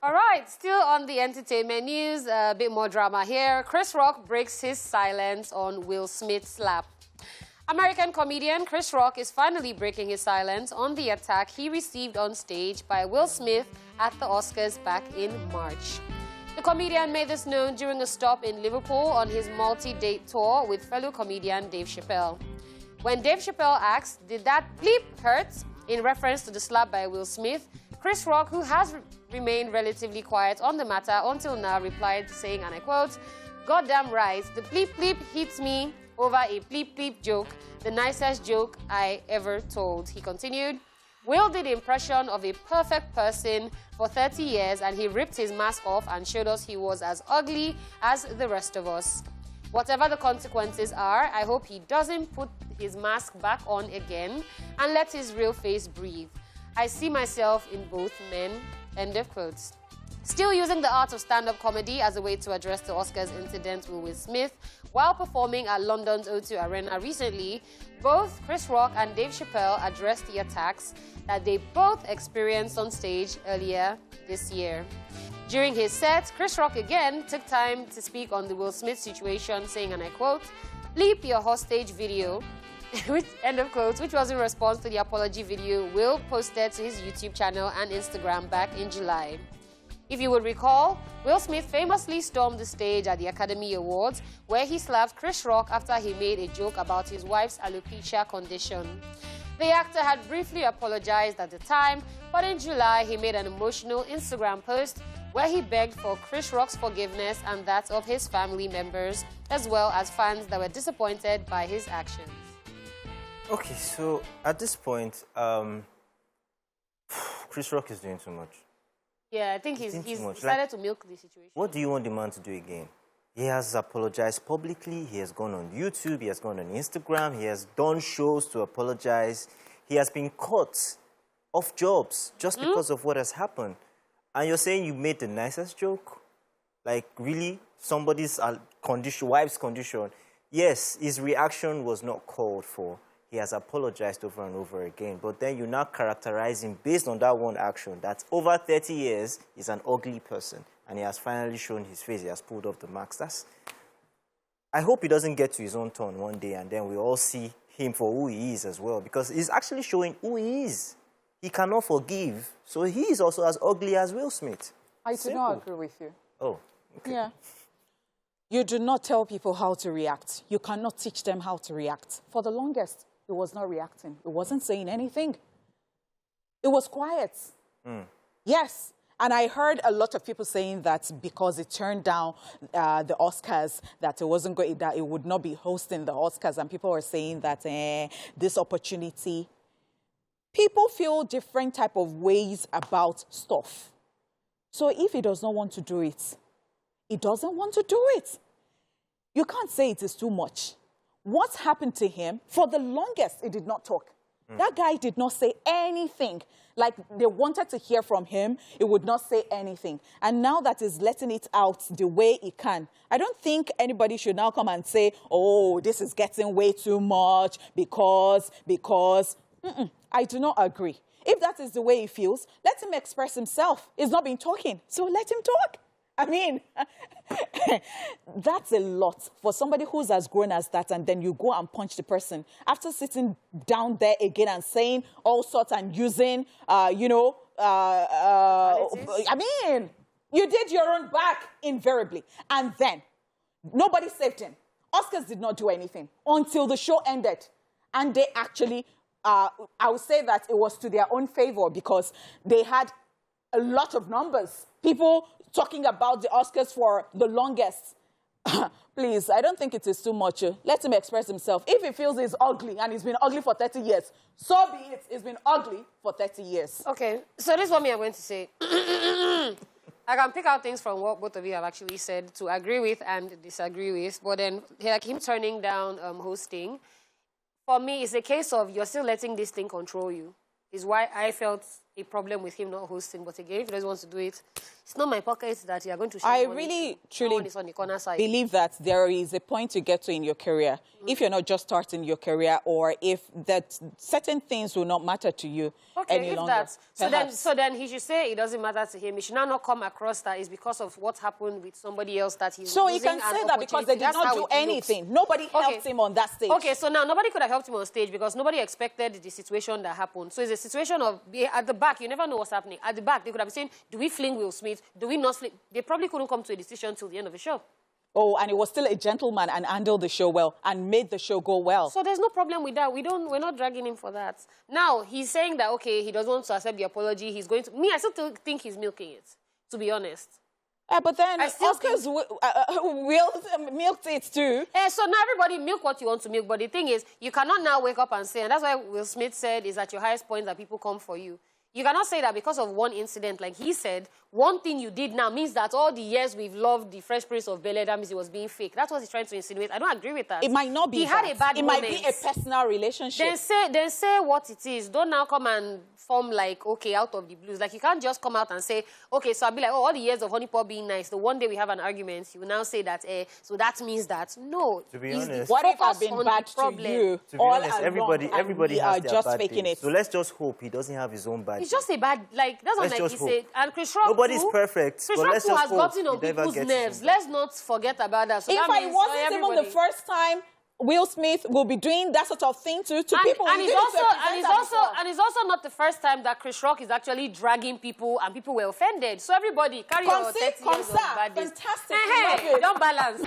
All right, still on the entertainment news, a bit more drama here. Chris Rock breaks his silence on Will Smith's slap. American comedian Chris Rock is finally breaking his silence on the attack he received on stage by Will Smith at the Oscars back in March. The comedian made this known during a stop in Liverpool on his multi-date tour with fellow comedian Dave Chappelle. When Dave Chappelle asked, "Did that bleep hurt?" in reference to the slap by Will Smith, Chris Rock, who has remained relatively quiet on the matter until now, replied saying, and I quote, "Goddamn right, the bleep bleep hits me over a bleep bleep joke, the nicest joke I ever told." He continued, "Will did the impression of a perfect person for 30 years and he ripped his mask off and showed us he was as ugly as the rest of us. Whatever the consequences are, I hope he doesn't put his mask back on again and let his real face breathe. I see myself in both men." End of quotes. Still using the art of stand-up comedy as a way to address the Oscars incident with Will Smith, while performing at London's O2 Arena recently, both Chris Rock and Dave Chappelle addressed the attacks that they both experienced on stage earlier this year. During his set, Chris Rock again took time to speak on the Will Smith situation, saying, and I quote, "Bleep your hostage video," end of quotes, which was in response to the apology video Will posted to his YouTube channel and Instagram back in July. If you would recall, Will Smith famously stormed the stage at the Academy Awards, where he slapped Chris Rock after he made a joke about his wife's alopecia condition. The actor had briefly apologized at the time, but in July he made an emotional Instagram post where he begged for Chris Rock's forgiveness and that of his family members, as well as fans that were disappointed by his actions. Okay, so at this point, Chris Rock is doing too much. Yeah, I think he's decided to milk the situation. What do you want the man to do again? He has apologized publicly. He has gone on YouTube. He has gone on Instagram. He has done shows to apologize. He has been caught off jobs just because of what has happened. And you're saying you made the nicest joke? Like, really? Somebody's wife's condition? Yes, his reaction was not called for. He has apologized over and over again. But then you now characterize him based on that one action, that over 30 years, he's an ugly person. And he has finally shown his face. He has pulled off the mask. I hope he doesn't get to his own turn one day and then we all see him for who he is as well. Because he's actually showing who he is. He cannot forgive. So he is also as ugly as Will Smith. I do not agree with you. Oh, okay. Yeah. You do not tell people how to react. You cannot teach them how to react. For the longest, he was not reacting. He wasn't saying anything. It was quiet. Yes. And I heard a lot of people saying that because it turned down the Oscars, that it wasn't going, that it would not be hosting the Oscars. And people were saying that this opportunity, people feel different type of ways about stuff. So if he does not want to do it, he doesn't want to do it. You can't say it is too much. What happened to him, for the longest, he did not talk. That guy did not say anything. Like, they wanted to hear from him, he would not say anything. And now that he's letting it out the way he can, I don't think anybody should now come and say, oh, this is getting way too much because. I do not agree. If that is the way he feels, let him express himself. He's not been talking, so let him talk. I mean, that's a lot for somebody who's as grown as that, and then you go and punch the person after sitting down there again and saying all sorts and using, I mean, you did your own back invariably. And then nobody saved him. Oscars did not do anything until the show ended. And they actually, I would say that it was to their own favor because they had a lot of numbers. People talking about the Oscars for the longest. Please, I don't think it is too much. Let him express himself. If he feels he's ugly and he's been ugly for 30 years, so be it. He's been ugly for 30 years. Okay, so this is what I'm going to say. I can pick out things from what both of you have actually said to agree with and disagree with, but then like him turning down hosting, for me, it's a case of you're still letting this thing control you, is why I felt a problem with him not hosting. But again, if he doesn't want to do it, it's not my pocket that you are going to share. I money really, to. truly Is on the corner side. believe that there is a point to get to in your career. If you're not just starting your career, or if that certain things will not matter to you any longer. So then he should say it doesn't matter to him. He should not come across that it's because of what happened with somebody else that he's So he can say that because they did not do anything. Nobody helped him on that stage. Okay, so now nobody could have helped him on stage because nobody expected the situation that happened. So it's a situation of at the back, you never know what's happening. At the back, they could have been saying, do we fling Will Smith? Do we not fling? They probably couldn't come to a decision till the end of the show. Oh, and he was still a gentleman and handled the show well and made the show go well. So there's no problem with that. We're not dragging him for that. Now, he's saying that, okay, he doesn't want to accept the apology. He's going to... Me, I still think he's milking it, to be honest. But then Oscars milked it too. So now everybody milk what you want to milk. But the thing is, you cannot now wake up and say, and that's why Will Smith said, is at your highest point that people come for you. You cannot say that because of one incident, like he said, one thing you did now means that all the years we've loved the Fresh Prince of Bel-Air, that means it was being fake. That's what he's trying to insinuate. I don't agree with that. It might not be. He had a bad moment. It might be a personal relationship. Then say what it is. Don't now come and form like, okay, out of the blues. Like, you can't just come out and say, okay, so I'll be like, oh, all the years of Honey Pot being nice, the one day we have an argument, you will now say that, so that means that. No. To be honest. What if I've been bad to you? To be honest, everybody has their just bad faking days. it. So let's just hope he doesn't have his own bad It's days. just a bad, like, that's what like he said. And Chris Rock Nobody's perfect, Chris but Rock let's too just has hope gotten on he never people's gets nerves. his own Let's not forget about that. So if that I means wasn't even the first time Will Smith will be doing that sort of thing to people. And it's also not the first time that Chris Rock is actually dragging people and people were offended. So everybody, carry your 30 years of bad days. Fantastic. Hey, don't balance.